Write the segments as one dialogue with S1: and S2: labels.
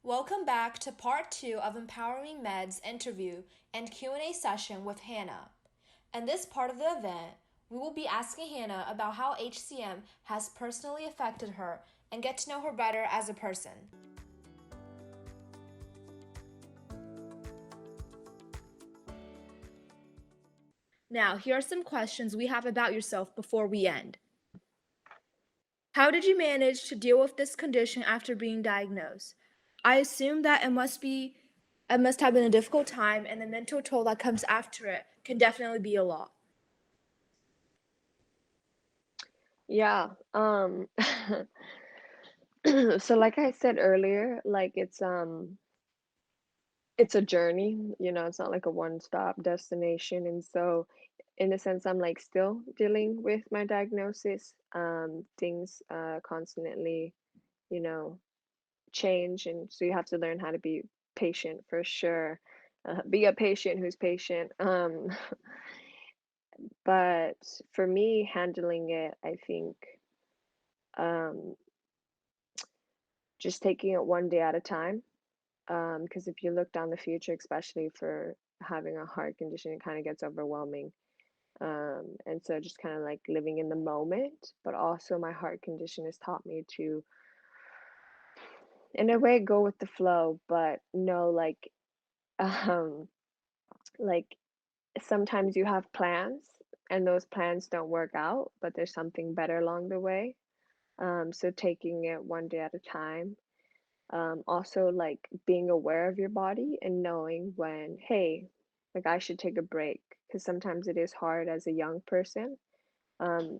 S1: Welcome back to part 2 of Empowering Med's interview and Q&A session with Hannah. In this part of the event, we will be asking Hannah about how HCM has personally affected her and get to know her better as a person. Now, here are some questions we have about yourself before we end. How did you manage to deal with this condition after being diagnosed? I assume that it must have been a difficult time, and the mental toll that comes after it can definitely be a lot.
S2: Yeah. So like I said earlier, like it's a journey, it's not like a one-stop destination. And so in a sense, I'm like still dealing with my diagnosis. Things constantly, you know, change, and so you have to learn how to be patient for sure. Be a patient who's patient. But for me, handling it, I think um just taking it one day at a time. Because if you look down the future, especially for having a heart condition, it kind of gets overwhelming. And so just kind of like living in the moment, but also my heart condition has taught me to, in a way, go with the flow, but know um, like sometimes you have plans and those plans don't work out, but there's something better along the way. So taking it one day at a time. Also, like being aware of your body and knowing when, hey, like I should take a break because sometimes it is hard as a young person,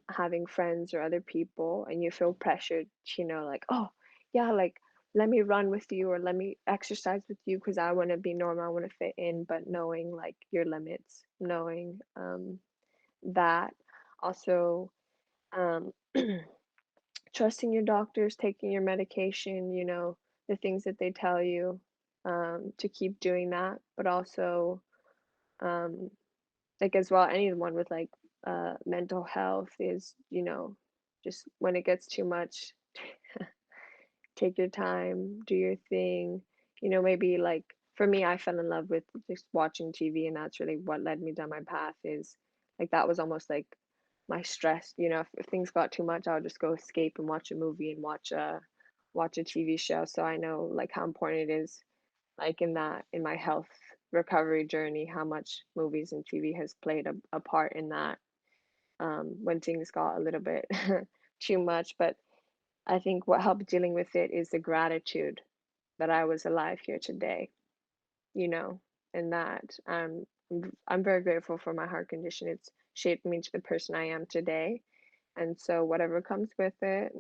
S2: having friends or other people, and you feel pressured, like, oh, yeah, like let me run with you or let me exercise with you because I want to be normal, I want to fit in, but knowing like your limits, knowing that also. Um, Trusting your doctors, taking your medication, the things that they tell you, to keep doing that, but also, um, like as well, anyone with like mental health is, just when it gets too much, take your time, do your thing, maybe like for me, I fell in love with just watching TV, and that's really what led me down my path is like that was almost like my stress, if things got too much, I would just go escape and watch a movie and watch a TV show. So I know like how important it is, like in my health recovery journey, how much movies and TV has played a part in that, when things got a little bit too much. But I think what helped dealing with it is the gratitude that I was alive here today, you know, and that I'm very grateful for my heart condition. It's shaped me to the person I am today. And so whatever comes with it,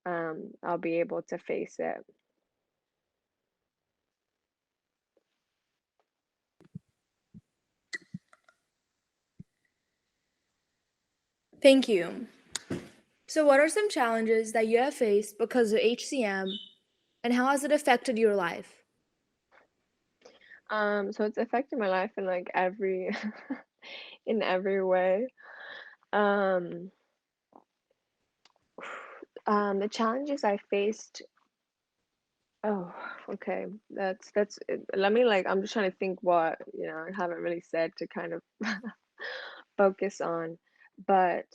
S2: I'll be able to face it.
S1: Thank you. So, what are some challenges that you have faced because of HCM, and how has it affected your life?
S2: So it's affected my life in like every in every way. Um, the challenges I faced. Oh, okay. That's let me like I'm just trying to think what, I haven't really said to kind of focus on. But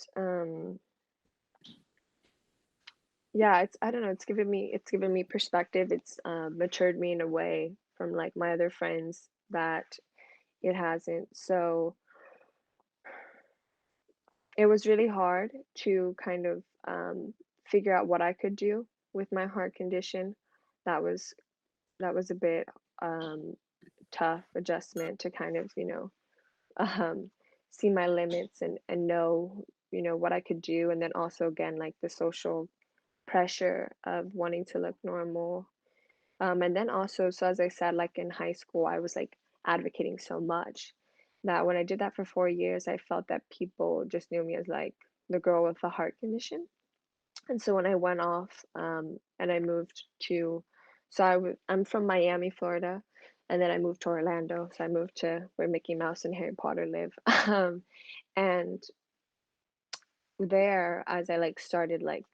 S2: yeah, it's I don't know, it's given me perspective. It's matured me in a way from like my other friends that it hasn't. So it was really hard to kind of figure out what I could do with my heart condition. That was that was a bit um tough adjustment to kind of, um, see my limits and know, what I could do. And then also again, like the social pressure of wanting to look normal. And then also, so as I said, like in high school, I was like advocating so much that when I did that for 4 years, I felt that people just knew me as like the girl with the heart condition. And so when I went off, and I moved to, so I'm from Miami, Florida, and then I moved to Orlando. So I moved to where Mickey Mouse and Harry Potter live. And there, as I like started like,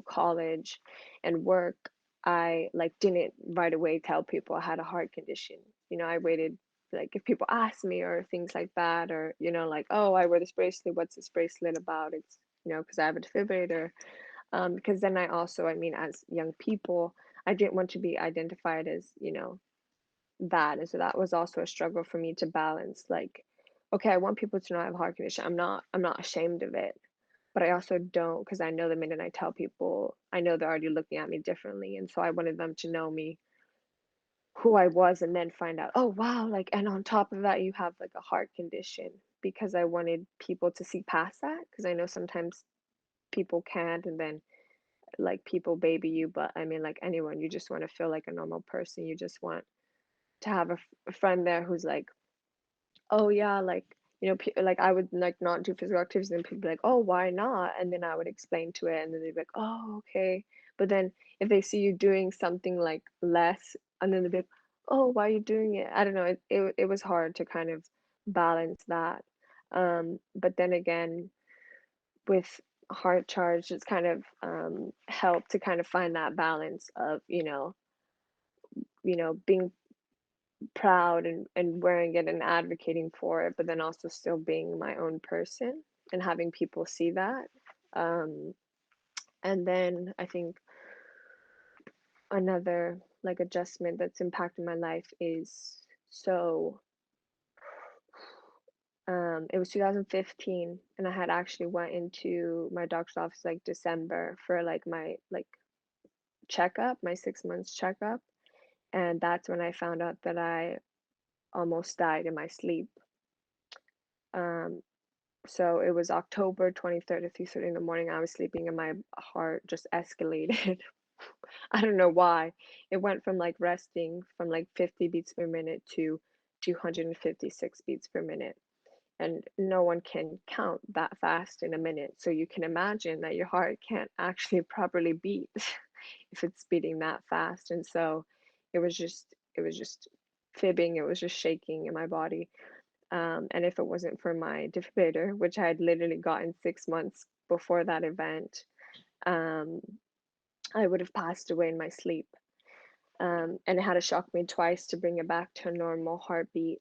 S2: college and work, I like didn't right away tell people I had a heart condition. I waited like if people asked me or things like that, or like, oh, I wear this bracelet. What's this bracelet about? It's because I have a defibrillator. Because then I mean, as young people, I didn't want to be identified as that, and so that was also a struggle for me to balance. Like, okay, I want people to know I have a heart condition. I'm not ashamed of it, but I also don't because I know the minute I tell people, I know they're already looking at me differently. And so I wanted them to know me, who I was, and then find out, oh, wow, like, and on top of that, you have like a heart condition because I wanted people to see past that because I know sometimes people can't, and then like people baby you, but I mean, like anyone, you just want to feel like a normal person. You just want to have a friend there who's like, oh yeah, like like I would like not do physical activities, and people be like, oh, why not? And then I would explain to it, and then they'd be like, oh, okay. But then if they see you doing something like less, and then they'd be like, oh, why are you doing it? I don't know. It was hard to kind of balance that. But then again, with Heart Charged, it's kind of helped to kind of find that balance of being proud and wearing it and advocating for it, but then also still being my own person and having people see that. Um, and then I think another like adjustment that's impacted my life is so it was 2015, and I had actually went into my doctor's office like December for like my like checkup, my 6 months checkup, and that's when I found out that I almost died in my sleep. Um, So it was October 23rd at 3:30 in the morning. I was sleeping and my heart just escalated. I don't know why. It went from like resting from like 50 beats per minute to 256 beats per minute. And no one can count that fast in a minute. So you can imagine that your heart can't actually properly beat if it's beating that fast. And so it was just fibbing, it was just shaking in my body. And if it wasn't for my defibrillator, which I had literally gotten 6 months before that event, um, I would have passed away in my sleep. And it had to shock me twice to bring it back to a normal heartbeat.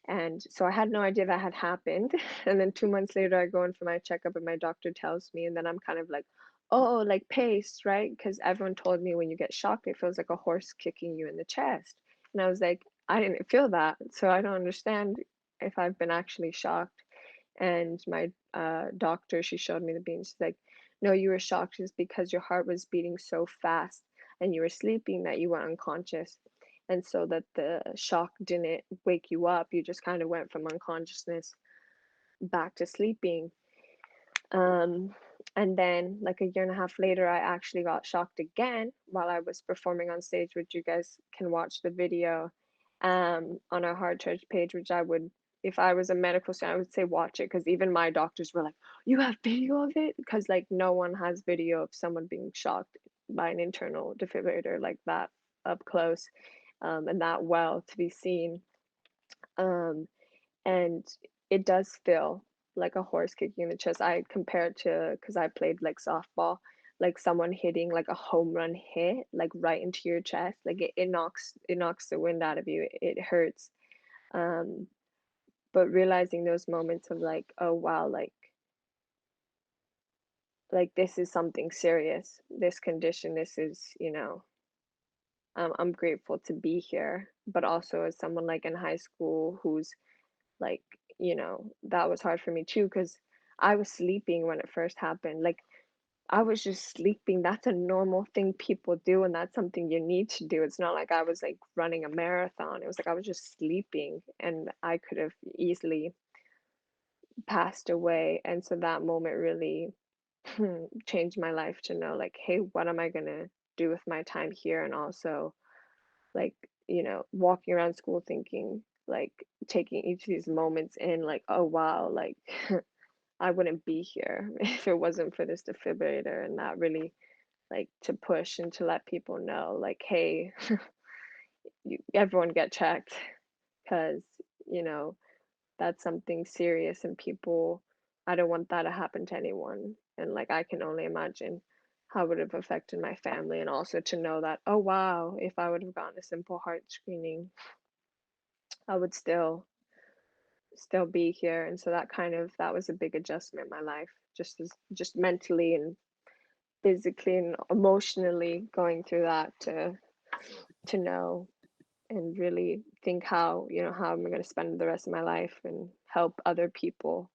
S2: And so I had no idea that had happened. And then 2 months later, I go in for my checkup, and my doctor tells me, and then I'm kind of like, oh, like pace, right? Because everyone told me when you get shocked, it feels like a horse kicking you in the chest. And I was like, I didn't feel that. So I don't understand if I've been actually shocked. And my doctor, she showed me the beam. She's like, no, you were shocked just because your heart was beating so fast and you were sleeping that you went unconscious. And so that the shock didn't wake you up, you just kind of went from unconsciousness back to sleeping. Um, and then, like a year and a half later, I actually got shocked again while I was performing on stage, which you guys can watch the video on our Heart Church page, which I would, if I was a medical student, I would say watch it because even my doctors were like, you have video of it? Because, like, no one has video of someone being shocked by an internal defibrillator like that up close and that well to be seen. Um, and it does feel like a horse kicking in the chest. I compare it to because I played like softball, like someone hitting like a home run hit, like right into your chest. Like it knocks the wind out of you. It hurts. Um, but realizing those moments of like, oh wow, like this is something serious. This condition, this is, I'm grateful to be here. But also as someone like in high school who's like, that was hard for me too because I was sleeping when it first happened. Like, I was just sleeping. That's a normal thing people do, and that's something you need to do. It's not like I was like running a marathon. It was like I was just sleeping, and I could have easily passed away. And so that moment really changed my life to know, like, hey, what am I gonna do with my time here? And also, like, walking around school thinking, like, taking each of these moments in, like, oh wow, like I wouldn't be here if it wasn't for this defibrillator, and that really like to push and to let people know, like, hey, everyone get checked because you know that's something serious, and people, I don't want that to happen to anyone. And like I can only imagine how it would have affected my family, and also to know that, oh wow, if I would have gotten a simple heart screening, I would still be here. And so that was a big adjustment in my life, just mentally and physically and emotionally going through that to know and really think how, how am I going to spend the rest of my life and help other people.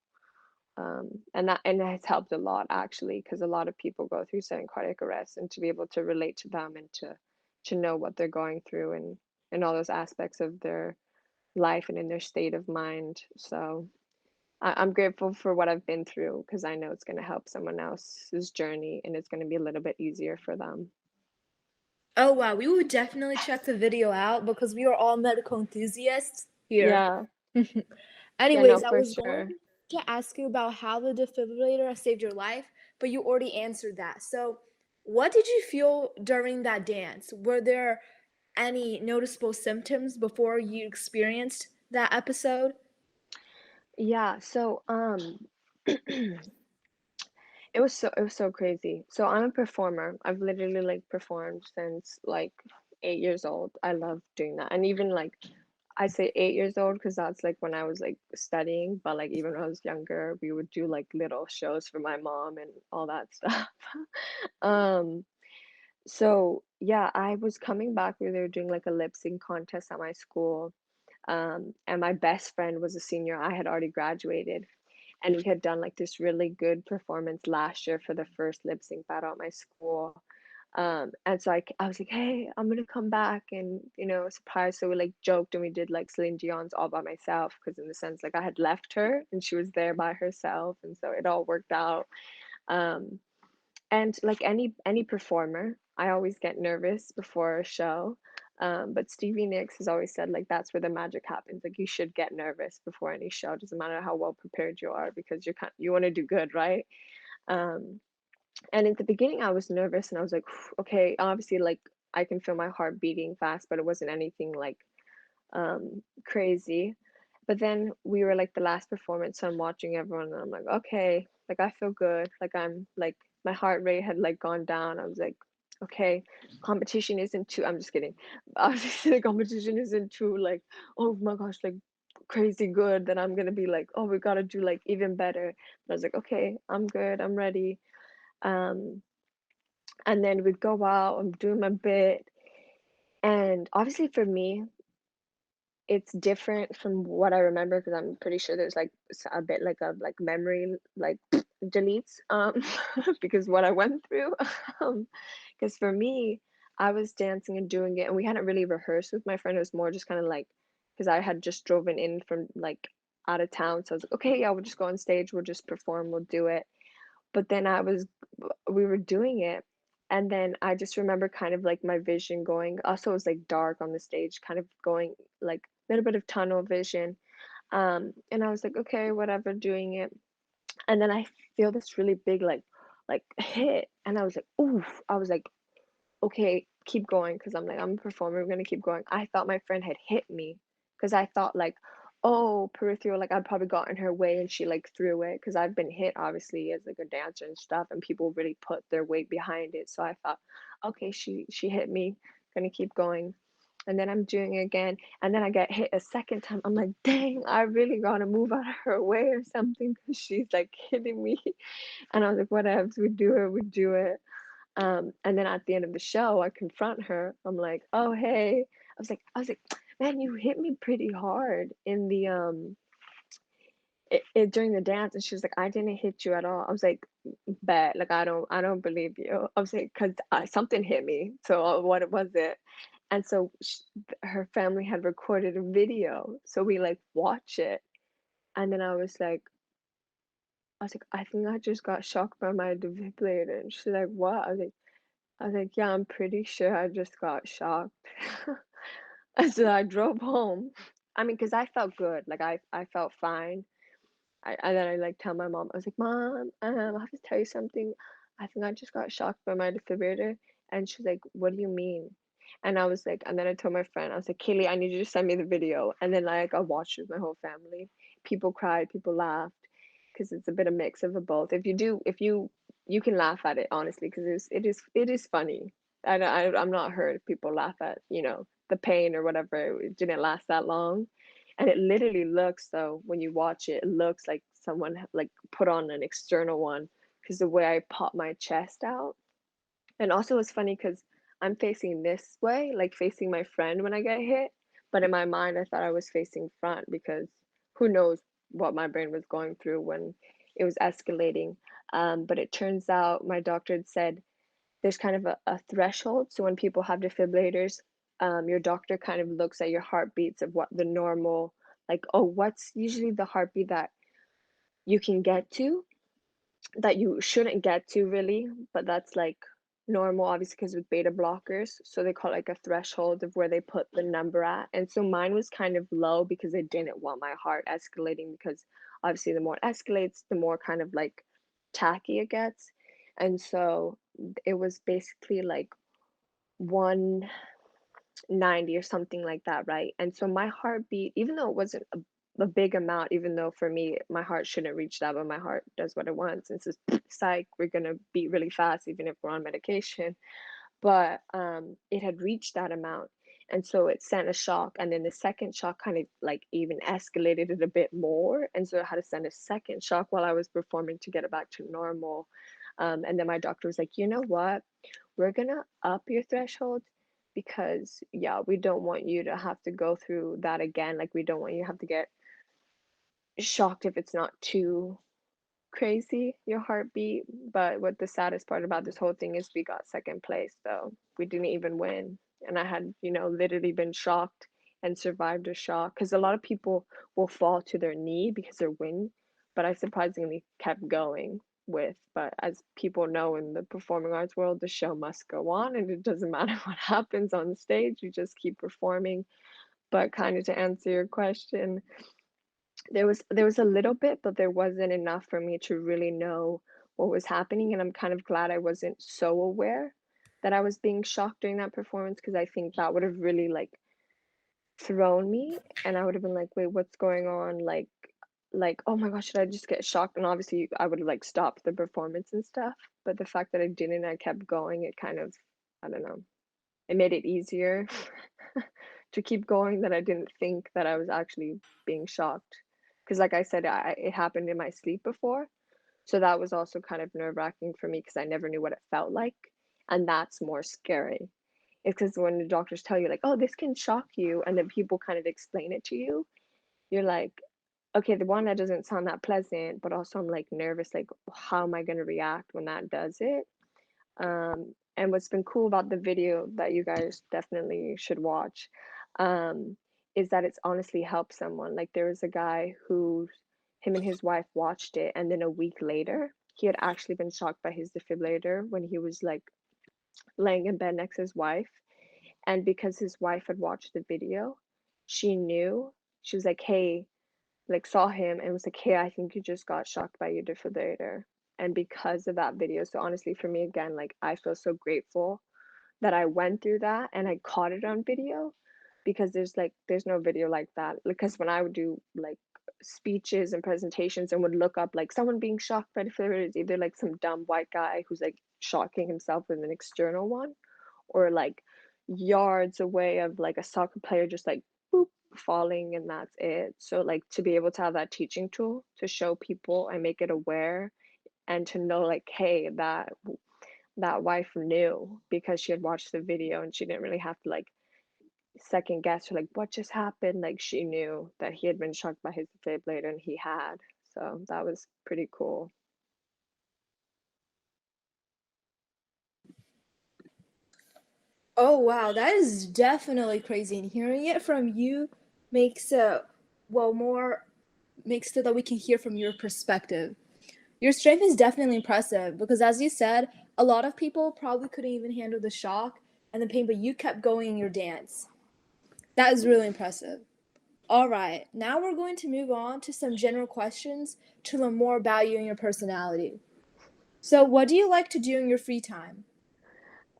S2: And that has helped a lot actually, because a lot of people go through sudden cardiac arrest, and to be able to relate to them and to know what they're going through and all those aspects of their life and in their state of mind. So I'm grateful for what I've been through, because I know it's going to help someone else's journey, and it's going to be a little bit easier for them.
S1: Oh, wow, we would definitely check the video out because we are all medical enthusiasts here.
S2: Yeah, yeah,
S1: Anyways,
S2: no,
S1: I
S2: for
S1: was going
S2: sure.
S1: to ask you about how the defibrillator has saved your life, but you already answered that. So, what did you feel during that dance? Were there any noticeable symptoms before you experienced that episode?
S2: Yeah, so it was so crazy. So I'm a performer. I've literally like performed since like 8 years old. I love doing that. And even like I say 8 years old because that's like when I was like studying, but like even when I was younger, we would do like little shows for my mom and all that stuff. Um, so yeah, I was coming back where they were doing like a lip sync contest at my school. And my best friend was a senior. I had already graduated, and we had done like this really good performance last year for the first lip sync battle at my school. And so I was like, hey, I'm gonna come back and surprise. So we like joked and we did like Celine Dion's All by Myself, because in the sense like I had left her and she was there by herself, and so it all worked out. Um, and like any performer, I always get nervous before a show. But Stevie Nicks has always said like that's where the magic happens. Like you should get nervous before any show. Doesn't matter how well prepared you are, because you want to do good, right? Um, and at the beginning I was nervous and I was like, okay, obviously like I can feel my heart beating fast, but it wasn't anything like crazy. But then we were like the last performance, so I'm watching everyone and I'm like, okay, like I feel good. Like I'm like my heart rate had like gone down. I was like, okay, competition isn't too, I'm just kidding. Obviously the competition isn't too like, oh my gosh, like crazy good that I'm gonna be like, oh, we gotta do like even better. But I was like, okay, I'm good, I'm ready. Um, and then we'd go out, I'm doing my bit. And obviously for me, it's different from what I remember, because I'm pretty sure there's like a bit like of like memory like deletes because what I went through. um because for me, I was dancing and doing it, and we hadn't really rehearsed with my friend. It was more just kind of like, because I had just driven in from like out of town, so I was like, okay, yeah, we'll just go on stage, we'll just perform, we'll do it. But then we were doing it, and then I just remember kind of like my vision going, also it was like dark on the stage, kind of going like a little bit of tunnel vision. And I was like, okay, whatever, doing it. And then I feel this really big like hit, and I was like, oof. I was like, okay, keep going, because I'm like, I'm a performer, we're gonna keep going. I thought my friend had hit me, because I thought like, oh, peripheral, like I'd probably got in her way and she like threw it, because I've been hit obviously as like a dancer and stuff, and people really put their weight behind it. So I thought, okay, she hit me, gonna keep going. And then I'm doing it again, and then I get hit a second time. I'm like, dang, I really gotta move out of her way or something, because she's like hitting me. And I was like, whatever, we do it, we do it. And then at the end of the show, I confront her. I'm like, "Oh, hey." I was like, "Man, you hit me pretty hard in the during the dance." And she was like, "I didn't hit you at all." I was like, "Bet, like I don't believe you." I was like, "Cause something hit me." So what was it? And so her family had recorded a video, so we like watch it, and then I was like, "I think I just got shocked by my defibrillator." And she's like, "What?" I was like, "Yeah, I'm pretty sure I just got shocked." And so I drove home. I mean, because I felt good, like, I felt fine. And then I, like, tell my mom, I was like, "Mom, I have to tell you something. I think I just got shocked by my defibrillator." And she's like, "What do you mean?" And then I told my friend, I was like, "Kaylee, I need you to send me the video." And then, like, I watched it with my whole family. People cried, people laughed, because it's a bit of mix of the both. If you you can laugh at it honestly because it is funny. I'm not hurt if people laugh at, the pain or whatever. It didn't last that long. And it literally looks though, when you watch it, it looks like someone like put on an external one because the way I pop my chest out. And also it's funny because I'm facing this way, like facing my friend when I get hit. But in my mind, I thought I was facing front because who knows what my brain was going through when it was escalating. But it turns out my doctor had said there's kind of a threshold. So when people have defibrillators, your doctor kind of looks at your heartbeats of what the normal, like, oh, what's usually the heartbeat that you can get to that you shouldn't get to really, but that's like normal, obviously, because with beta blockers. So they call it like a threshold of where they put the number at. And so mine was kind of low because I didn't want my heart escalating because obviously the more it escalates, the more kind of like tacky it gets. And so it was basically like 190 or something like that, right? And so my heartbeat, even though it wasn't a big amount, even though for me my heart shouldn't reach that, but my heart does what it wants. And it's just psych, we're gonna beat really fast even if we're on medication. But it had reached that amount. And so it sent a shock, and then the second shock kind of like even escalated it a bit more. And so I had to send a second shock while I was performing to get it back to normal. And then my doctor was like, you know what? We're gonna up your threshold because, yeah, we don't want you to have to go through that again. Like, we don't want you to have to get shocked if it's not too crazy, your heartbeat. But what the saddest part about this whole thing is we got second place, so we didn't even win. And I had, literally been shocked and survived a shock because a lot of people will fall to their knee because they're win, but I surprisingly kept going with. But as people know in the performing arts world, the show must go on and it doesn't matter what happens on stage, you just keep performing. But kind of to answer your question, there was a little bit, but there wasn't enough for me to really know what was happening, and I'm kind of glad I wasn't so aware that I was being shocked during that performance because I think that would have really like thrown me, and I would have been like, "Wait, what's going on?" Like, "Oh my gosh, should I just get shocked?" And obviously I would have like stopped the performance and stuff, but the fact that I didn't, I kept going, it kind of, I don't know, it made it easier to keep going that I didn't think that I was actually being shocked. Because, like I said, it happened in my sleep before. So that was also kind of nerve-wracking for me because I never knew what it felt like. And that's more scary. It's because when the doctors tell you, like, oh, this can shock you, and then people kind of explain it to you, you're like, okay, the one that doesn't sound that pleasant, but also I'm like nervous, like, how am I going to react when that does it? And what's been cool about the video that you guys definitely should watch, um, is that it's honestly helped someone. Like there was a guy who him and his wife watched it, and then a week later, he had actually been shocked by his defibrillator when he was like laying in bed next to his wife. And because his wife had watched the video, she knew. She was like, "Hey," like saw him and was like, "Hey, I think you just got shocked by your defibrillator." And because of that video, so honestly for me again, like I feel so grateful that I went through that and I caught it on video because there's no video like that. Because when I would do like speeches and presentations and would look up like someone being shocked by defibrillator is either like some dumb white guy who's like shocking himself with an external one or like yards away of like a soccer player just like boop falling and that's it. So like to be able to have that teaching tool to show people and make it aware and to know like, hey, that wife knew because she had watched the video and she didn't really have to like second guess or like what just happened. Like she knew that he had been shocked by his defibrillator and he had. So that was pretty cool.
S1: Oh wow, that is definitely crazy. And hearing it from you makes it well more makes it that we can hear from your perspective. Your strength is definitely impressive because as you said, a lot of people probably couldn't even handle the shock and the pain, but you kept going in your dance. That is really impressive. All right, now we're going to move on to some general questions to learn more about you and your personality. So, what do you like to do in your free time?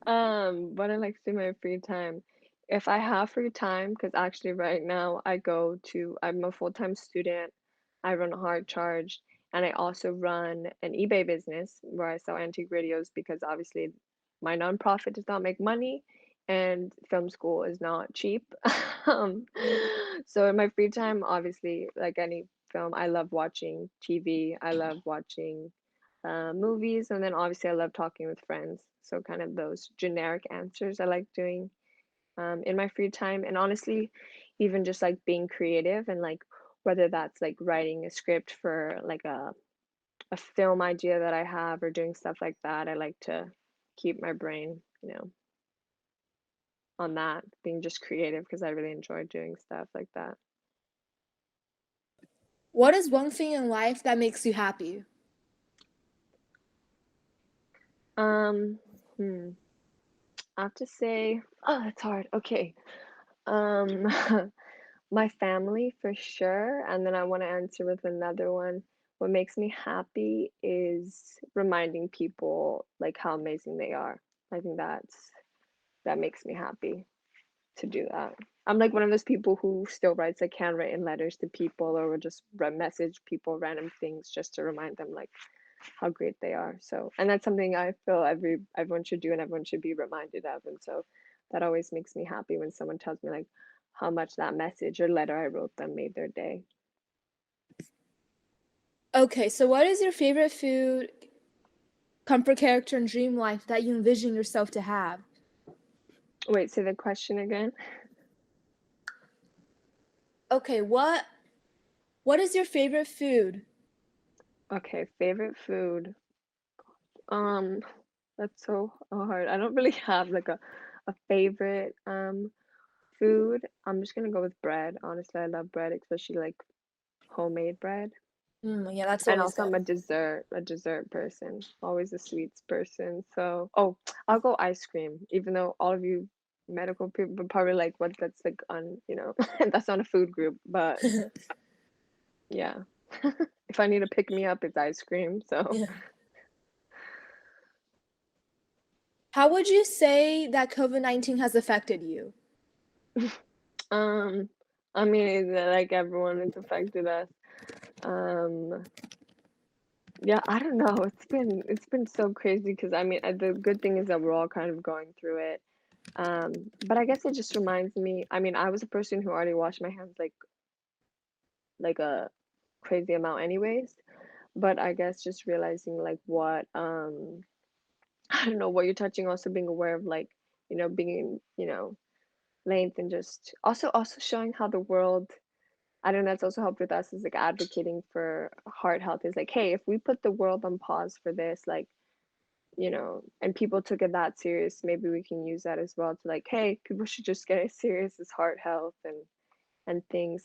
S2: What I like to do in my free time. If I have free time, because actually right now I'm a full-time student, I run Heartcharged, and I also run an eBay business where I sell antique radios because obviously my nonprofit does not make money and film school is not cheap. Um, so in my free time, obviously, like any film, I love watching TV, I love watching movies, and then obviously I love talking with friends. So kind of those generic answers I like doing in my free time. And honestly, even just like being creative and like whether that's like writing a script for like a film idea that I have or doing stuff like that, I like to keep my brain, on that, being just creative because I really enjoy doing stuff like that.
S1: What is one thing in life that makes you happy?
S2: Um, hmm, I have to say, oh, that's hard. Okay. Um, my family for sure, and then I want to answer with another one. What makes me happy is reminding people like how amazing they are. I think that makes me happy to do that. I'm like one of those people who still writes like handwritten letters to people or will just message people random things just to remind them like how great they are. So, and that's something I feel everyone should do and everyone should be reminded of. And so that always makes me happy when someone tells me like how much that message or letter I wrote them made their day.
S1: Okay, so what is your favorite food, comfort character, and dream life that you envision yourself to have?
S2: Wait, say the question again.
S1: Okay, what is your favorite food?
S2: Okay, favorite food. Um, that's so hard. I don't really have like a favorite food. I'm just gonna go with bread. Honestly, I love bread, especially like homemade bread.
S1: Yeah, that's
S2: And
S1: always
S2: also I'm
S1: good.
S2: a dessert person, always a sweets person. So, oh, I'll go ice cream, even though all of you medical people are probably like, what, that's like that's not a food group, but yeah. If I need to pick me up, it's ice cream. So,
S1: Yeah. How would you say that COVID-19 has affected you?
S2: um, I mean, like everyone, it's affected us. Um, yeah, I don't know. It's been so crazy because I mean, the good thing is that we're all kind of going through it. But I guess it just reminds me, I mean, I was a person who already washed my hands like a crazy amount anyways, but I guess just realizing like what I don't know what you're touching, also being aware of like, being, length and just also showing how the world, I don't know, that's also helped with us is like advocating for heart health is like, hey, if we put the world on pause for this, like, and people took it that serious, maybe we can use that as well to like, hey, people should just get as serious as heart health and things.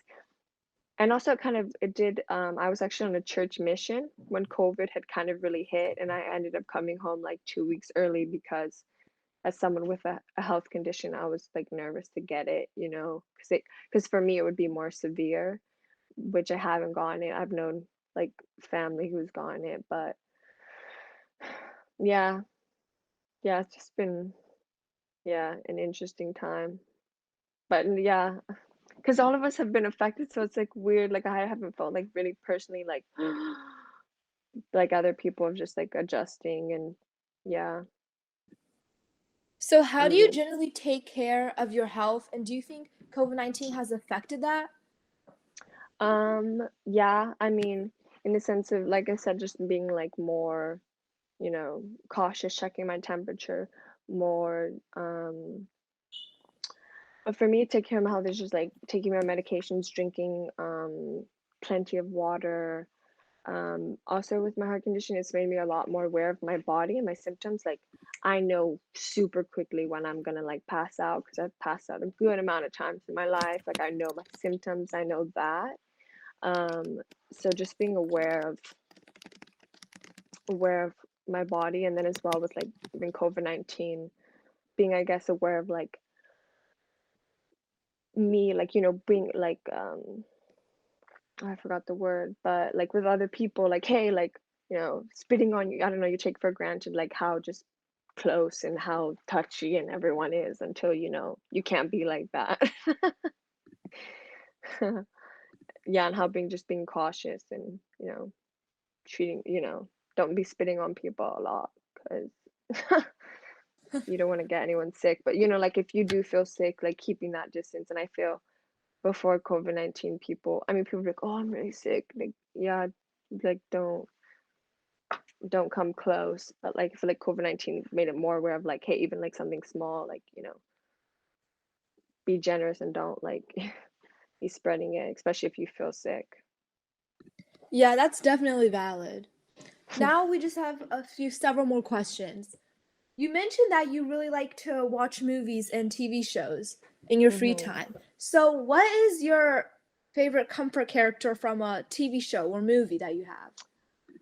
S2: And also kind of it did I was actually on a church mission when COVID had kind of really hit and I ended up coming home like 2 weeks early because as someone with a health condition, I was like nervous to get it, because for me it would be more severe, which I haven't gotten it. I've known like family who's gotten it, but yeah, yeah, it's just been yeah, an interesting time. But yeah, because all of us have been affected, so it's like weird. Like I haven't felt like really personally like other people are just like adjusting and yeah,
S1: So, how do you
S2: mm.
S1: generally take care of your health, and do you think COVID-19 has affected that?
S2: Yeah, I mean, in the sense of like I said, just being like more, cautious, checking my temperature more. But for me, take care of my health is just like taking my medications, drinking plenty of water. Also with my heart condition, it's made me a lot more aware of my body and my symptoms. Like I know super quickly when I'm gonna like pass out because I've passed out a good amount of times in my life. Like I know my symptoms, I know that. Um, so just being aware of my body, and then as well with like even COVID-19, being I guess aware of like me, like being like I forgot the word, but like with other people, like, hey, like, spitting on you, I don't know, you take for granted like how just close and how touchy and everyone is until you can't be like that. Yeah, and how being cautious and treating, don't be spitting on people a lot because you don't want to get anyone sick. But like if you do feel sick, like keeping that distance. And I feel before COVID-19, people were like, oh, I'm really sick. Like, yeah, like don't come close. But like I feel like COVID-19 made it more aware of like, hey, even like something small, like, be generous and don't like be spreading it, especially if you feel sick.
S1: Yeah, that's definitely valid. Now we just have several more questions. You mentioned that you really like to watch movies and TV shows in your free
S2: hmm
S1: time. So, what is your favorite comfort character from a TV show or movie that you have?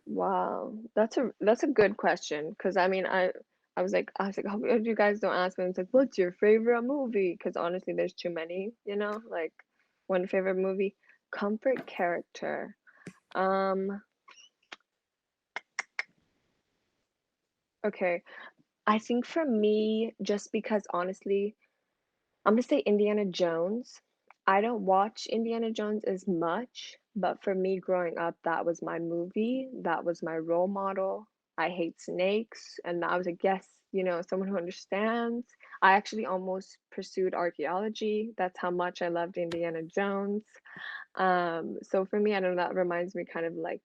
S2: Wow, that's a good question. Because I mean, I was like, oh, if you guys don't ask me, it's like, what's your favorite movie? Because honestly, there's too many, like one favorite movie, comfort character. Um, okay, I think for me, just because honestly, I'm gonna say Indiana Jones. I don't watch Indiana Jones as much, but for me growing up, that was my movie. That was my role model. I hate snakes, and I was like, yes, someone who understands. I actually almost pursued archaeology. That's how much I loved Indiana Jones. So for me, I don't know, that reminds me kind of like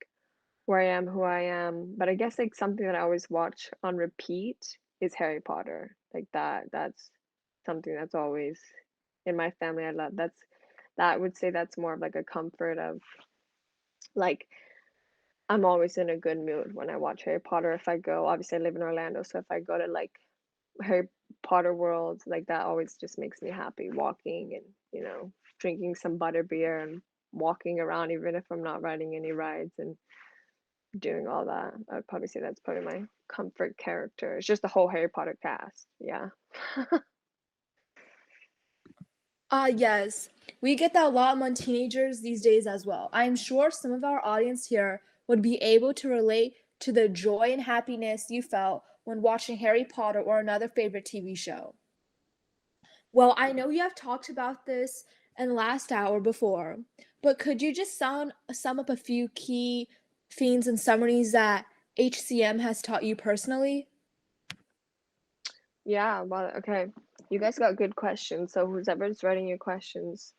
S2: where I am, who I am. But I guess like something that I always watch on repeat is Harry Potter. Like that's something that's always in my family. I love that I would say that's more of like a comfort of like I'm always in a good mood when I watch Harry Potter. If I go, obviously I live in Orlando, so if I go to like Harry Potter world, like that always just makes me happy walking and, drinking some butter beer and walking around even if I'm not riding any rides and doing all that. I would probably say that's probably my comfort character. It's just the whole Harry Potter cast. Yeah.
S1: Yes, we get that a lot among teenagers these days as well. I'm sure some of our audience here would be able to relate to the joy and happiness you felt when watching Harry Potter or another favorite TV show. Well, I know you have talked about this in last hour before, but could you just sum up a few key themes and summaries that HCM has taught you personally?
S2: Yeah, well, okay. You guys got good questions. So whoever's writing your questions,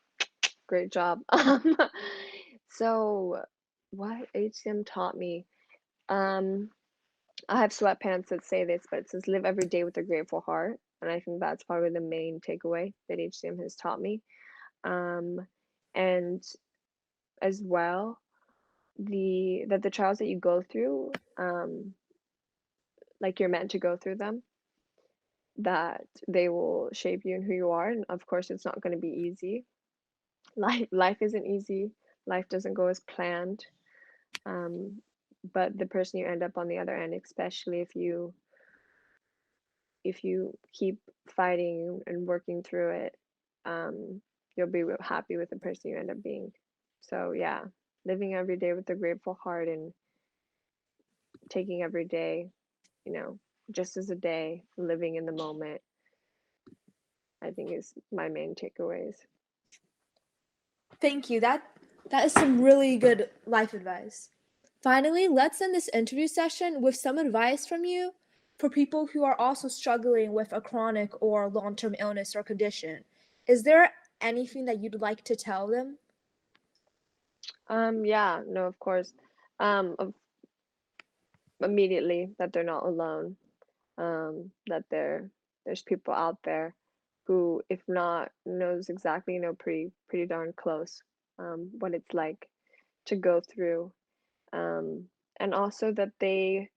S2: great job. So what HCM taught me? Um, I have sweatpants that say this, but it says live every day with a grateful heart. And I think that's probably the main takeaway that HCM has taught me. Um, and as well, the trials that you go through, like you're meant to go through them, that they will shape you and who you are. And of course, it's not going to be easy. Life isn't easy. Life doesn't go as planned. Um, but the person you end up on the other end, especially if you keep fighting and working through it, you'll be happy with the person you end up being. So yeah, living every day with a grateful heart and taking every day, you know, just as a day, living in the moment, I think is my main takeaways.
S1: Thank you. That is some really good life advice. Finally, let's end this interview session with some advice from you for people who are also struggling with a chronic or long-term illness or condition. Is there anything that you'd like to tell them?
S2: Yeah, no, of course. Immediately that they're not alone. That there's people out there who, if not knows exactly, pretty darn close, what it's like to go through. Um, and also that they're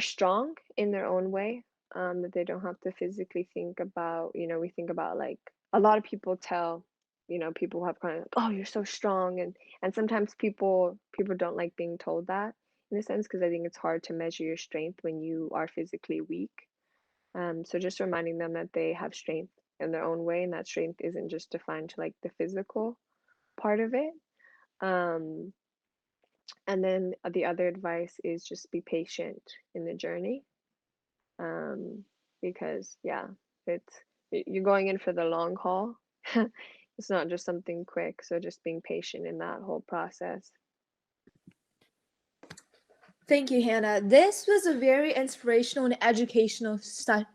S2: strong in their own way, that they don't have to physically think about, we think about like a lot of people tell, people who have kind of like, oh, you're so strong, and sometimes people don't like being told that in a sense because I think it's hard to measure your strength when you are physically weak. So just reminding them that they have strength in their own way and that strength isn't just defined to like the physical part of it. Um, and then the other advice is just be patient in the journey, because yeah, it's you're going in for the long haul. It's not just something quick, so just being patient in that whole process.
S1: Thank you, Hannah. This was a very inspirational and educational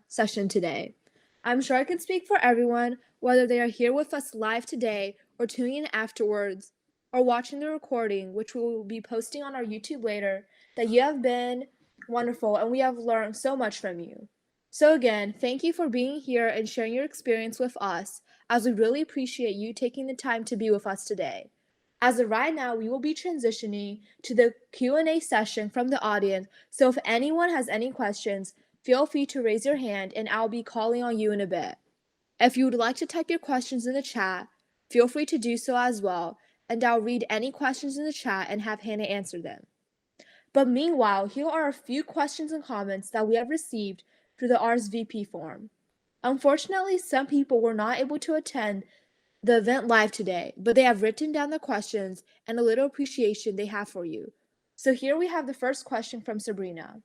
S1: session today. I'm sure I can speak for everyone, whether they are here with us live today or tuning in afterwards or watching the recording, which we will be posting on our YouTube later, that you have been wonderful and we have learned so much from you. So, again, thank you for being here and sharing your experience with us, as we really appreciate you taking the time to be with us today. As of right now, we will be transitioning to the Q&A session from the audience, so if anyone has any questions, feel free to raise your hand and I'll be calling on you in a bit. If you would like to type your questions in the chat, feel free to do so as well, and I'll read any questions in the chat and have Hannah answer them. But meanwhile, here are a few questions and comments that we have received through the RSVP form. Unfortunately, some people were not able to attend the event live today, but they have written down the questions and a little appreciation they have for you. So here we have the first question from Sabrina.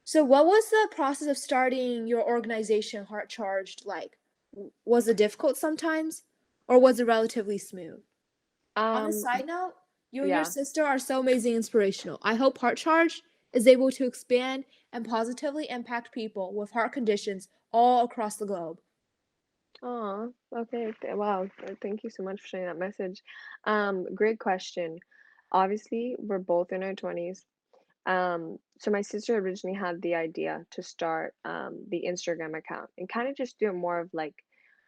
S1: So what was the process of starting your organization, Heartcharged, like? Was it difficult sometimes, or was it relatively smooth? On a
S2: Um,
S1: side note, you and your
S2: yeah.
S1: sister are so amazing and inspirational. I hope Heartcharged is able to expand and positively impact people with heart conditions all across the globe.
S2: Oh, okay. Wow. Thank you so much for sharing that message. Great question. Obviously, we're both in our 20s. So my sister originally had the idea to start the Instagram account and kind of just do it more of like,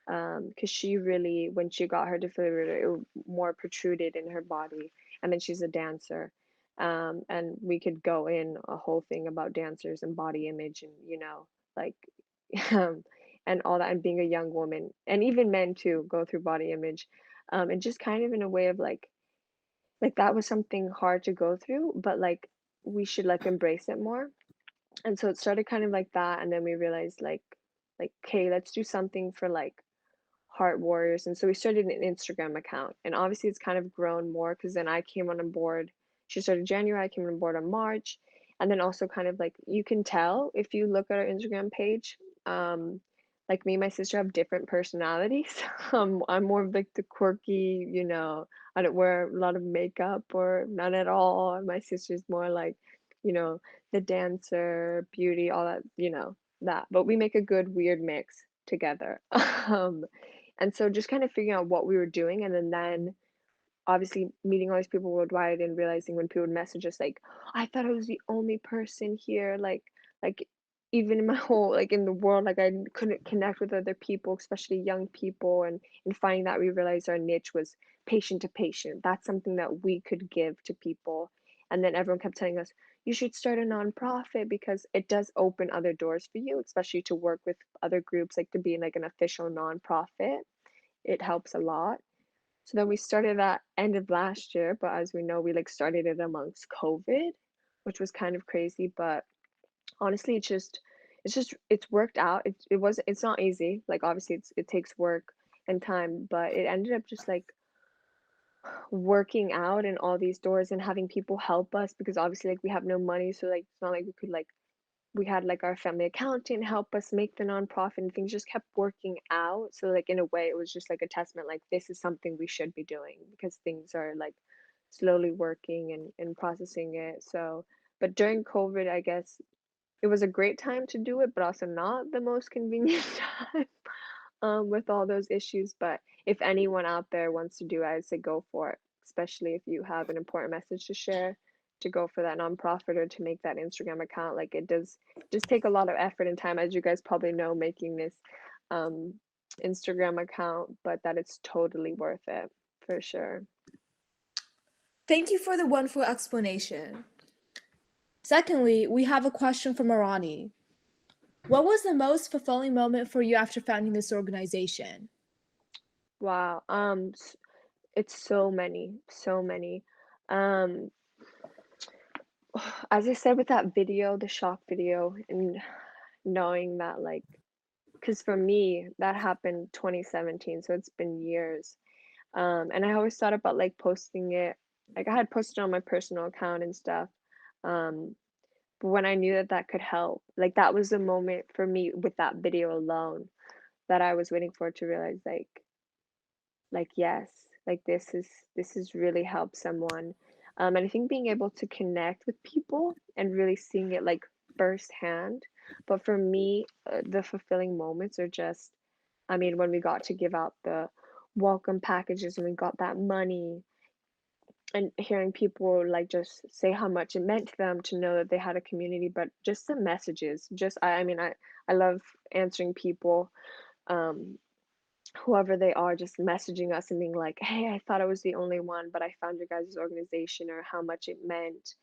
S2: because she really, when she got her defibrillator, more protruded in her body, and then she's a dancer. And we could go in a whole thing about dancers and body image and, like, um, and all that, and being a young woman, and even men too go through body image, and just kind of in a way of like that was something hard to go through, but like we should like embrace it more. And so it started kind of like that, and then we realized like, okay, let's do something for like Heart Warriors. And so we started an Instagram account. And obviously it's kind of grown more because then I came on board. She started January, I came on board on March. And then also kind of like you can tell if you look at our Instagram page, like me and my sister have different personalities. I'm more of like the quirky, I don't wear a lot of makeup or none at all. And my sister's more like, you know, the dancer, beauty, all that, that. But we make a good weird mix together. And so just kind of figuring out what we were doing, and then obviously meeting all these people worldwide and realizing when people would message us like, I thought I was the only person here, like even in my whole like in the world, like couldn't connect with other people, especially young people, and finding that we realized our niche was patient to patient. That's something that we could give to people. And then everyone kept telling us, you should start a nonprofit because it does open other doors for you, especially to work with other groups, like to be in like an official nonprofit. It helps a lot. So then we started that end of last year, but as we know, we like started it amongst COVID, which was kind of crazy. But honestly, it's worked out. It's not easy. Like obviously it takes work and time, but it ended up just like working out in all these doors and having people help us because obviously like we have no money, so like it's not like we could like we had like our family accountant help us make the nonprofit, and things just kept working out. So like in a way it was just like a testament, like this is something we should be doing because things are like slowly working and processing it. So but during COVID, I guess it was a great time to do it, but also not the most convenient time, with all those issues. But if anyone out there wants to do it, I'd say go for it, especially if you have an important message to share, to go for that nonprofit or to make that Instagram account. Like it does just take a lot of effort and time, as you guys probably know, making this um, Instagram account, but that it's totally worth it for sure.
S1: Thank you for the wonderful explanation. Secondly, we have a question from Arani. What was the most fulfilling moment for you after founding this organization?
S2: Wow. It's so many, so many. Um, as I said with that video, the shock video, and knowing that like because for me that happened 2017, so it's been years. And I always thought about like posting it, like I had posted on my personal account and stuff. um but when I knew that that could help, like that was the moment for me with that video alone that I was waiting for, to realize like yes, like this is really helped someone. And I think being able to connect with people and really seeing it like firsthand. But for me, the fulfilling moments are just, I mean, when we got to give out the welcome packages and we got that money and hearing people like just say how much it meant to them to know that they had a community, but just the messages, just I mean I love answering people, um, whoever they are, just messaging us and being like, "Hey, I thought I was the only one, but I found your guys' organization," or how much it meant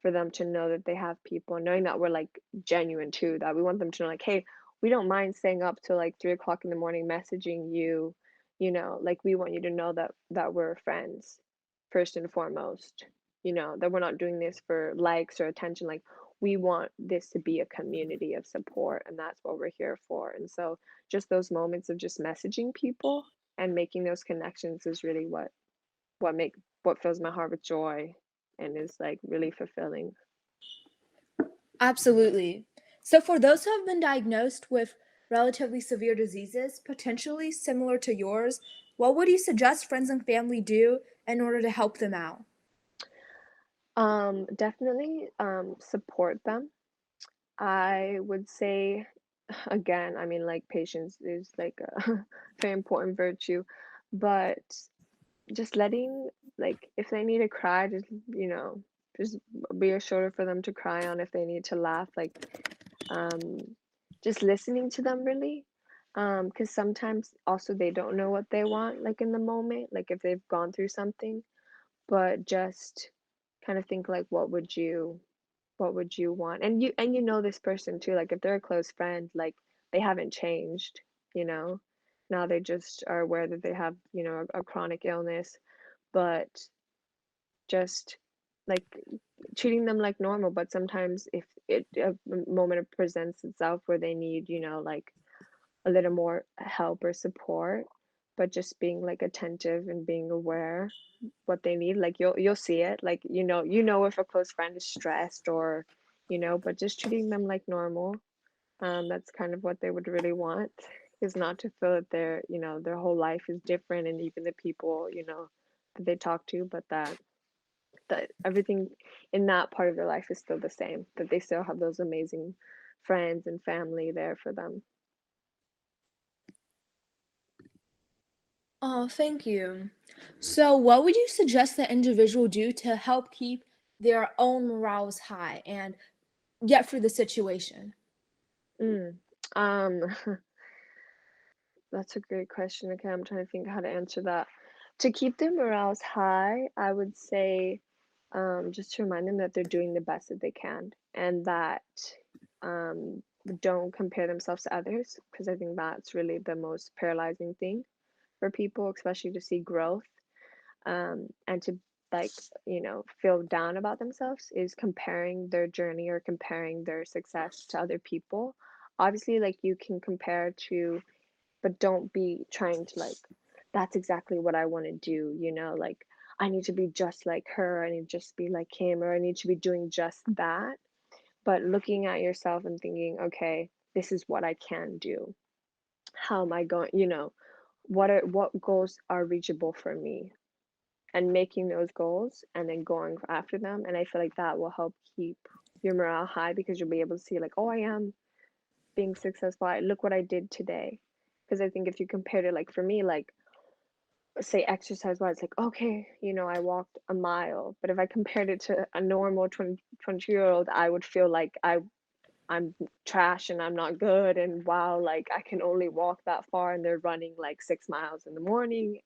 S2: for them to know that they have people, and knowing that we're like genuine too, that we want them to know, like, "Hey, we don't mind staying up till like 3 o'clock in the morning messaging you, like we want you to know that we're friends first and foremost, that we're not doing this for likes or attention. Like we want this to be a community of support, and that's what we're here for." And so just those moments of just messaging people and making those connections is really what make what fills my heart with joy and is like really fulfilling.
S1: Absolutely. So, for those who have been diagnosed with relatively severe diseases, potentially similar to yours, what would you suggest friends and family do in order to help them out?
S2: Definitely support them. I would say again, I mean like patience is like a very important virtue, but just letting like if they need to cry, just be a shoulder for them to cry on. If they need to laugh, like um, just listening to them really, because sometimes also they don't know what they want like in the moment, like if they've gone through something, but just kind of think like what would you want, and you know this person too, like if they're a close friend, like they haven't changed, you know now they just are aware that they have a chronic illness, but just like treating them like normal. But sometimes if a moment presents itself where they need like a little more help or support, but just being like attentive and being aware what they need, like you'll see it, like if a close friend is stressed or but just treating them like normal. That's kind of what they would really want, is not to feel that their whole life is different, and even the people that they talk to, but that everything in that part of their life is still the same, that they still have those amazing friends and family there for them.
S1: Oh, thank you. So, what would you suggest the individual do to help keep their own morals high and get through the situation?
S2: Mm. Um, that's a great question. Okay, I'm trying to think how to answer that. To keep their morales high, I would say, just to remind them that they're doing the best that they can, and that um, don't compare themselves to others, because I think that's really the most paralyzing thing for people, especially to see growth, and to like feel down about themselves, is comparing their journey or comparing their success to other people. Obviously, like you can compare to, but don't be trying to like, that's exactly what I want to do, like I need to be just like her, I need to just be like him, or I need to be doing just that. But looking at yourself and thinking, okay, this is what I can do. How am I going, what goals are reachable for me, and making those goals and then going after them. And I feel like that will help keep your morale high, because you'll be able to see like, oh, I am being successful. Look what I did today. Because I think if you compared it, like for me, like say exercise wise, like okay, I walked a mile, but if I compared it to a normal 22-year-old, I would feel like I'm trash and I'm not good, and wow, like I can only walk that far, and they're running like 6 miles in the morning,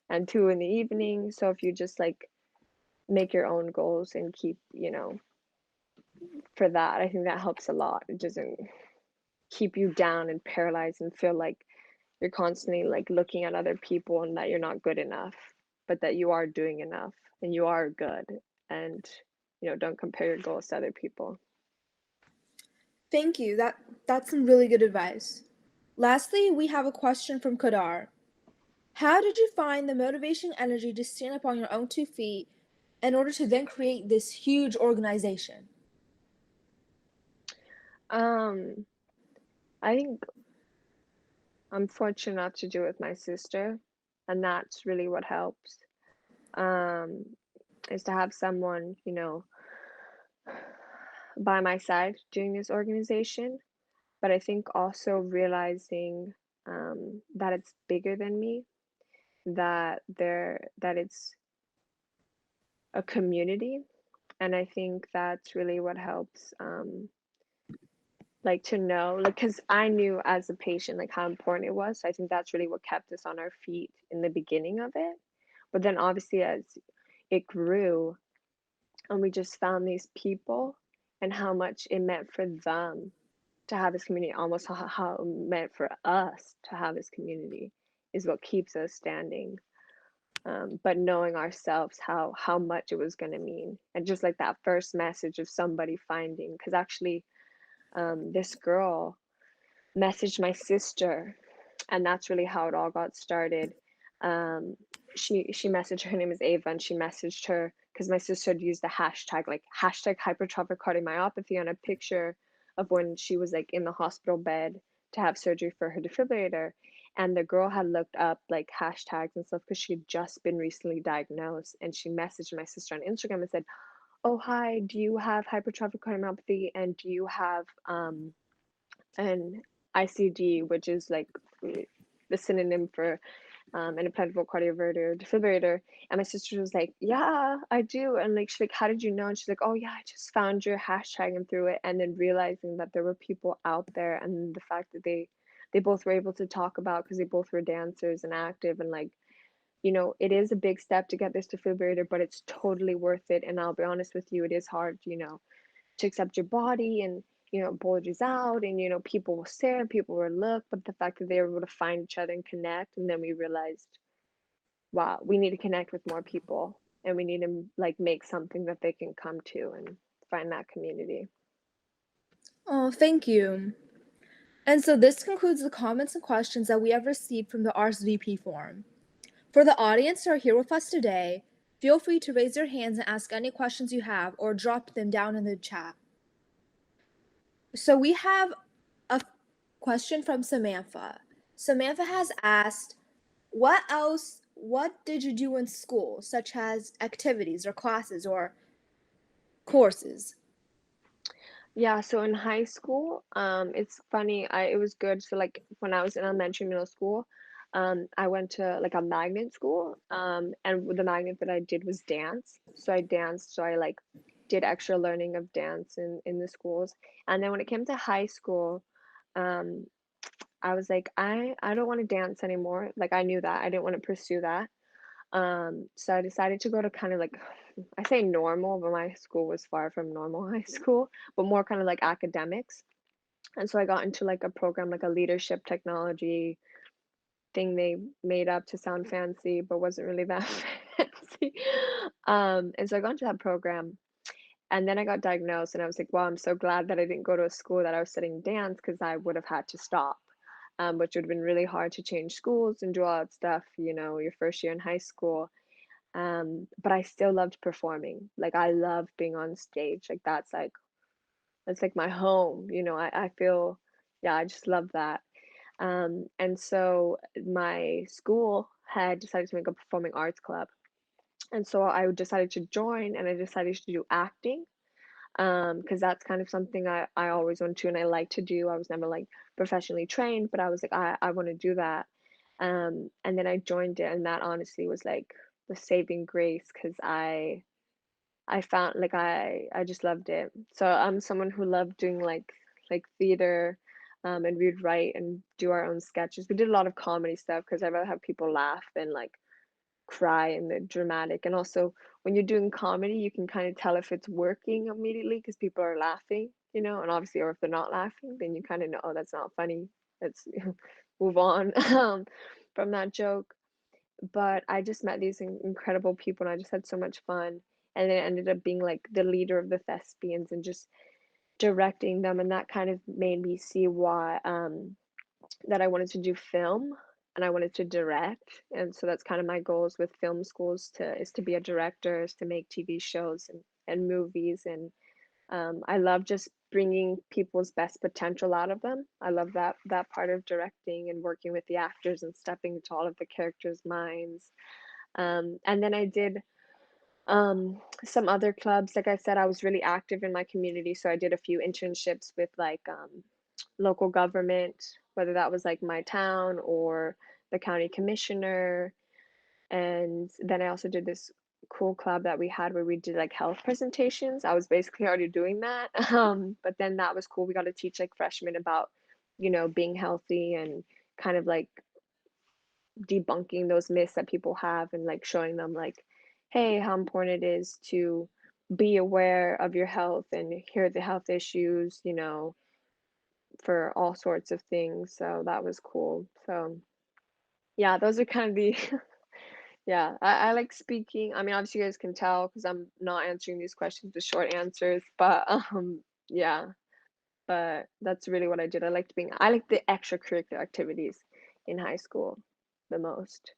S2: and two in the evening. So if you just like make your own goals and keep, for that, I think that helps a lot. It doesn't keep you down and paralyzed and feel like you're constantly like looking at other people and that you're not good enough, but that you are doing enough and you are good. And, don't compare your goals to other people.
S1: Thank you. That's some really good advice. Lastly, we have a question from Kadar. How did you find the motivation and energy to stand up on your own 2 feet in order to then create this huge organization?
S2: Um, I think I'm fortunate enough to do it with my sister, and that's really what helps. Um, is to have someone, by my side doing this organization. But I think also realizing that it's bigger than me, that it's a community, and I think that's really what helps, like to know, like, because I knew as a patient like how important it was. So I think that's really what kept us on our feet in the beginning of it. But then obviously as it grew and we just found these people and how much it meant for them to have this community, almost how it meant for us to have this community is what keeps us standing. But knowing ourselves how much it was going to mean, and just like that first message of somebody finding, because actually this girl messaged my sister, and that's really how it all got started. Um, she messaged her name is Ava, and she messaged her because my sister had used the hashtag like hashtag hypertrophic cardiomyopathy on a picture of when she was like in the hospital bed to have surgery for her defibrillator. And the girl had looked up like hashtags and stuff because she had just been recently diagnosed. And she messaged my sister on Instagram and said, "Oh, hi, do you have hypertrophic cardiomyopathy? And do you have an ICD, which is like the synonym for an implantable cardioverter defibrillator?" And my sister was like, "Yeah, I do." And like she's like, "How did you know?" And she's like, "Oh yeah, I just found your hashtag and through it." And then realizing that there were people out there, and the fact that they both were able to talk about, because they both were dancers and active, and like, it is a big step to get this defibrillator, but it's totally worth it. And I'll be honest with you, it is hard, to accept your body, and it bulges out, and people will stare and people will look, but the fact that they were able to find each other and connect, and then we realized, wow, we need to connect with more people, and we need to like make something that they can come to and find that community.
S1: Oh, thank you. And so this concludes the comments and questions that we have received from the RSVP form. For the audience who are here with us today, feel free to raise your hands and ask any questions you have or drop them down in the chat. So we have a question from Samantha. Samantha has asked, what did you do in school, such as activities or classes or courses?
S2: Yeah, so in high school, it's funny, it was good. So like when I was in elementary, middle school, I went to like a magnet school, and the magnet that I did was dance. So I danced, so I like did extra learning of dance in the schools. And then when it came to high school, um, I was like, I don't want to dance anymore. Like I knew that I didn't want to pursue that. So I decided to go to kind of like, I say normal, but my school was far from normal high school, but more kind of like academics. And so I got into like a program, like a leadership technology thing they made up to sound fancy, but wasn't really that fancy. And so I got into that program, and then I got diagnosed, and I was like, wow, I'm so glad that I didn't go to a school that I was studying dance, because I would have had to stop, which would have been really hard to change schools and do all that stuff, your first year in high school. But I still loved performing. Like I love being on stage. Like that's like my home. I feel, yeah, I just love that. And so my school had decided to make a performing arts club. And so I decided to join, and I decided to do acting. Because that's kind of something I always wanted to and I like to do. I was never like professionally trained, but I was like, I want to do that. And then I joined it, and that honestly was like the saving grace, because I found like I just loved it. So I'm someone who loved doing like theater, and we'd write and do our own sketches. We did a lot of comedy stuff because I'd rather have people laugh than like cry and the dramatic. And also when you're doing comedy, you can kind of tell if it's working immediately because people are laughing, and obviously, or if they're not laughing, then you kind of know, oh, that's not funny. Let's move on from that joke. But I just met these incredible people, and I just had so much fun. And then it ended up being like the leader of the thespians and just directing them, and that kind of made me see why that I wanted to do film and I wanted to direct. And so that's kind of my goals with film schools to is to be a director, is to make TV shows and movies. And I love just bringing people's best potential out of them. I love that part of directing and working with the actors and stepping into all of the characters' minds. And then I did Some other clubs, like I said, I was really active in my community, so I did a few internships with like local government, whether that was like my town or the county commissioner. And then I also did this cool club that we had where we did like health presentations. I was basically already doing that. But then that was cool. We got to teach like freshmen about, being healthy and kind of like debunking those myths that people have and like showing them like, hey, how important it is to be aware of your health and hear the health issues, for all sorts of things. So that was cool. So yeah, those are kind of the yeah, I like speaking. I mean, obviously you guys can tell because I'm not answering these questions with short answers, but yeah, but that's really what I did. I liked the extracurricular activities in high school the most.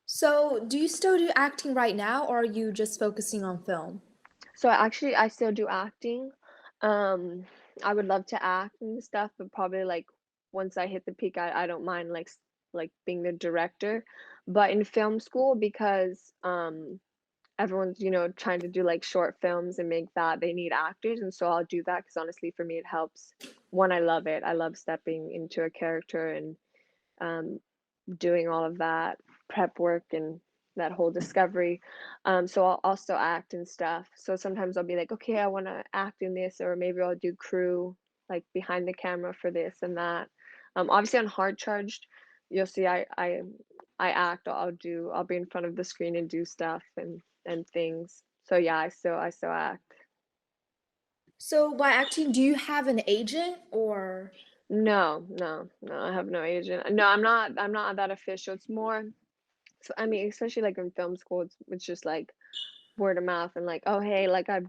S1: So, do you still do acting right now, or are you just focusing on film?
S2: So actually, I still do acting. Um, I would love to act and stuff, but probably like once I hit the peak, I don't mind like being the director. But in film school, because everyone's trying to do like short films and make that, they need actors, and so I'll do that because honestly, for me, it helps. One, I love it. I love stepping into a character and um, doing all of that prep work and that whole discovery. So I'll also act and stuff. So sometimes I'll be like, okay, I want to act in this, or maybe I'll do crew, like behind the camera for this and that. Obviously on Heartcharged, you'll see I act. I'll be in front of the screen and do stuff and things. So yeah, I still act.
S1: So, by acting, do you have an agent or?
S2: No, no, no, I have no agent. No, I'm not that official. It's more so I mean, especially like in film school, it's just like word of mouth and like, oh hey, like I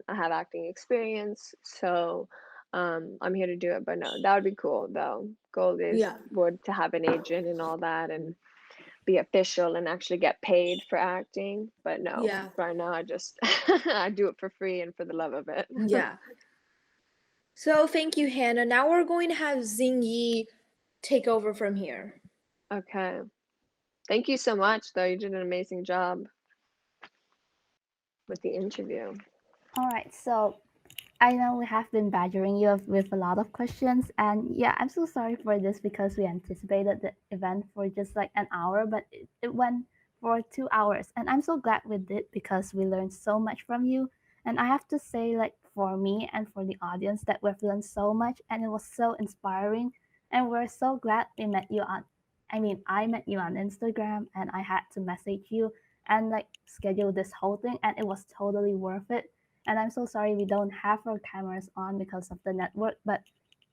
S2: have acting experience, so I'm here to do it. But no, that would be cool though. Goal is
S1: Yeah.
S2: would to have an agent and all that and be official and actually get paid for acting. But no,
S1: Yeah.
S2: right now I just I do it for free and for the love of it.
S1: Yeah. So, thank you, Hannah. Now we're going to have Xing Yi take over from here.
S2: Okay. Thank you so much though. You did an amazing job with the interview.
S3: All right, so I know we have been badgering you with a lot of questions, and yeah, I'm so sorry for this because we anticipated the event for just like an hour, but it went for 2 hours, and I'm so glad we did because we learned so much from you. And I have to say, like for me and for the audience, that we've learned so much, and it was so inspiring, and we're so glad we met you on. I mean, I met you on Instagram, and I had to message you and like schedule this whole thing, and it was totally worth it. And I'm so sorry we don't have our cameras on because of the network, but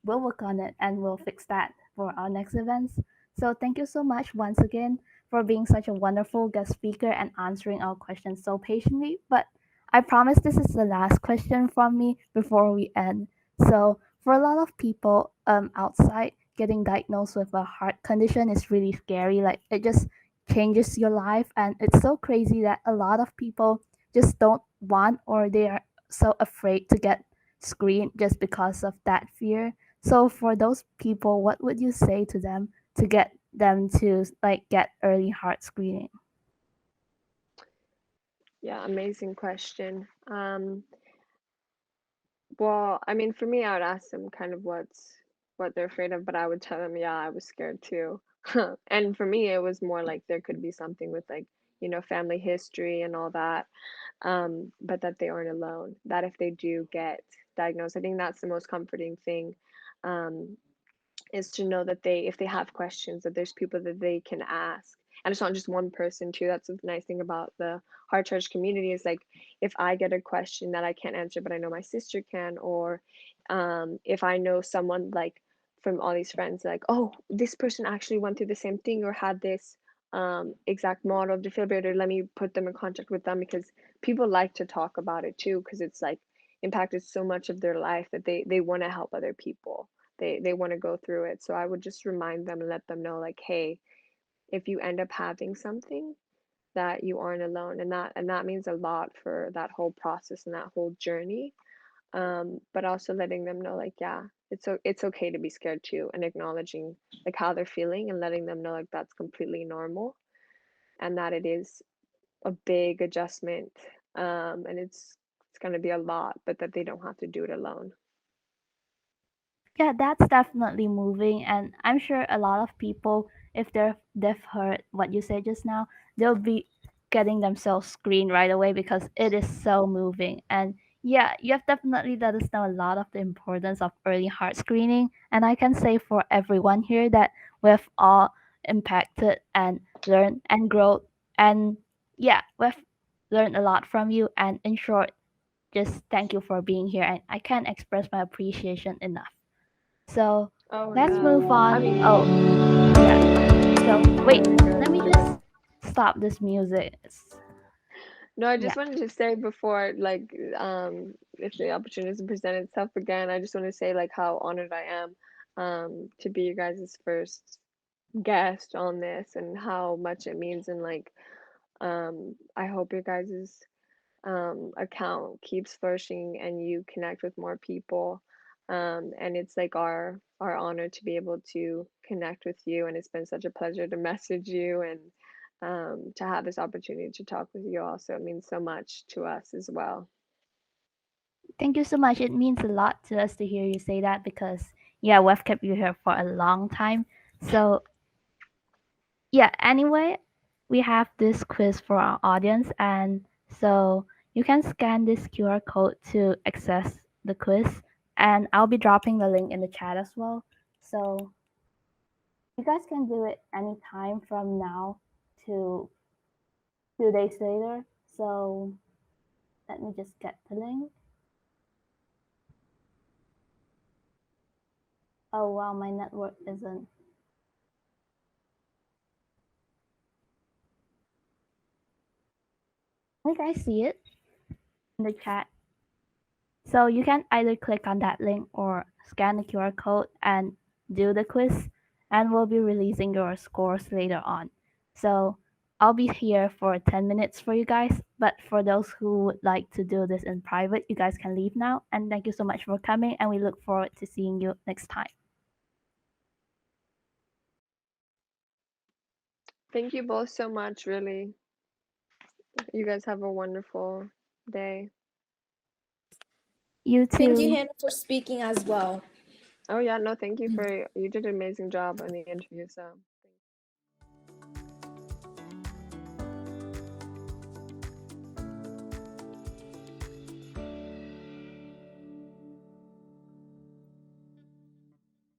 S3: we'll work on it and we'll fix that for our next events. So thank you so much once again for being such a wonderful guest speaker and answering our questions so patiently. But I promise this is the last question from me before we end. So for a lot of people outside, getting diagnosed with a heart condition is really scary. Like it just changes your life, and it's so crazy that a lot of people just don't want, or they are so afraid to get screened just because of that fear. So for those people, what would you say to them to get them to like get early heart screening?
S2: Yeah, amazing question. Well, I mean, for me, I would ask them kind of what they're afraid of, but I would tell them, yeah, I was scared too. And for me, it was more like there could be something with like, family history and all that, but that they aren't alone. That if they do get diagnosed, I think that's the most comforting thing. Um, is to know that if they have questions, that there's people that they can ask. And it's not just one person too. That's the nice thing about the Heart Church community is like if I get a question that I can't answer, but I know my sister can, or if I know someone like from all these friends, like, oh, this person actually went through the same thing or had this exact model of defibrillator, let me put them in contact with them because people like to talk about it too, because it's like impacted so much of their life that they want to help other people, they want to go through it. So I would just remind them and let them know like, hey, if you end up having something, that you aren't alone, and that means a lot for that whole process and that whole journey. But also letting them know like, yeah, it's okay to be scared too, and acknowledging like how they're feeling and letting them know like that's completely normal and that it is a big adjustment, and it's gonna be a lot, but that they don't have to do it alone.
S3: Yeah, that's definitely moving, and I'm sure a lot of people, if they've heard what you said just now, they'll be getting themselves screened right away because it is so moving. And yeah, you have definitely let us know a lot of the importance of early heart screening, and I can say for everyone here that we've all impacted and learned and grown, and yeah, we've learned a lot from you. And in short, just thank you for being here, and I can't express my appreciation enough. So
S2: Oh,
S3: let's
S2: yeah.
S3: move on.
S2: I mean,
S3: Oh, yeah. So
S2: oh
S3: wait,
S2: my
S3: let me
S2: gosh.
S3: just stop this music.
S2: No, I
S3: Yeah.
S2: just wanted to say before, like, if the opportunity doesn't present itself again, I just want to say like how honored I am, to be you guys' first guest on this and how much it means and like, I hope your guys' account keeps flourishing and you connect with more people. And it's like our honor to be able to connect with you, and it's been such a pleasure to message you and to have this opportunity to talk with you also. It means so much to us as well.
S3: Thank you so much. It means a lot to us to hear you say that because yeah, we've kept you here for a long time. So yeah, anyway, we have this quiz for our audience, and so you can scan this QR code to access the quiz, and I'll be dropping the link in the chat as well. So you guys can do it anytime from now to 2 days later. So let me just get the link. Oh wow, my network isn't. Can you guys see it in the chat? So you can either click on that link or scan the QR code and do the quiz, and we'll be releasing your scores later on. So I'll be here for 10 minutes for you guys, but for those who would like to do this in private, you guys can leave now. And thank you so much for coming, and we look forward to seeing you next time.
S2: Thank you both so much, really. You guys have a wonderful day.
S3: You
S1: Thank you,
S3: too.
S1: Hannah, for speaking as well.
S2: Oh yeah, no, thank you for you did an amazing job on the interview, so